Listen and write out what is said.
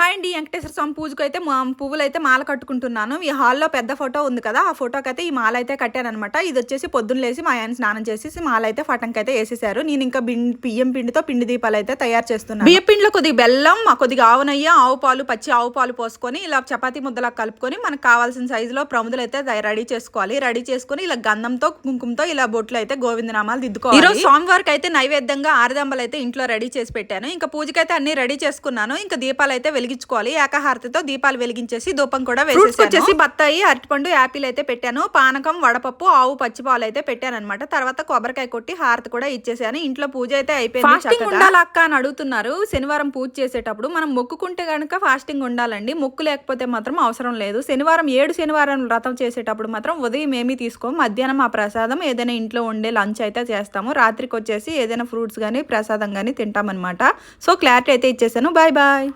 Hi అండి. వెంకటేశ్వర స్వామి పూజకైతే పువ్వులైతే మాల కట్టుకుంటున్నాను. ఈ హాల్లో పెద్ద ఫోటో ఉంది కదా, ఆ ఫోటోకైతే ఈ మాల అయితే కట్టాననమాట. ఇది వచ్చేసి పొద్దున్న లేసి మా ఆయన స్నానం చేసేసి మాల అయితే ఫటంకైతే వేసేసారు. నేను ఇంకా బియ్యం పిండితో పిండి దీపాలు అయితే తయారు చేస్తున్నాను. బియ్యం పిండిలో కొద్దిగా బెల్లం, కొద్దిగా ఆవు నెయ్యి, ఆవు పాలు, పచ్చి ఆవు పాలు పోసుకొని ఇలా చపాతీ ముద్దలా కలుపుకొని మనకు కావాల్సిన సైజులో ప్రముదలు అయితే రెడీ చేసుకోవాలి. రెడీ చేసుకుని ఇలా గంధంతో కుంకుమతో ఇలా బొట్లు అయితే గోవిందనామాలు దిద్దుకోవాలి. ఈరోజు స్వామివారికి అయితే నైవేద్యంగా ఆరుదంబలు అయితే ఇంట్లో రెడీ చేసి పెట్టాను. ఇంకా పూజకైతే అన్ని రెడీ చేసుకున్నాను. ఇంకా దీపాలు అయితే వెలిగించుకోవాలి. ఏకహారతితో దీపాలు వెలిగించేసి ధూపం కూడా వేసేసి బత్తాయి, అరటిపండు, యాపిల్ అయితే పెట్టాను. పానకం, వడపప్పు, ఆవు పచ్చిపాలు అయితే పెట్టాను అనమాట. తర్వాత కొబ్బరికాయ కొట్టి హారతి కూడా ఇచ్చేసాను. ఇంట్లో పూజ అయితే అయిపోయింది. ఫాస్టింగ్ ఉండాలా అక్క అని అడుగుతున్నారు. శనివారం పూజ చేసేటప్పుడు మనం మొక్కుకుంటే కనుక ఫాస్టింగ్ ఉండాలండి. మొక్కు లేకపోతే మాత్రం అవసరం లేదు. శనివారం 7 శనివారం వ్రతం చేసేటప్పుడు మాత్రం ఉదయం ఏమీ తీసుకోము. మధ్యాహ్నం ఆ ప్రసాదం ఏదైనా ఇంట్లో ఉండే లంచ్ అయితే చేస్తాము. రాత్రికి వచ్చేసి ఏదైనా ఫ్రూట్స్ కానీ ప్రసాదం కానీ తింటామన్నమాట. సో క్లారిటీ అయితే ఇచ్చేసాను. Bye bye.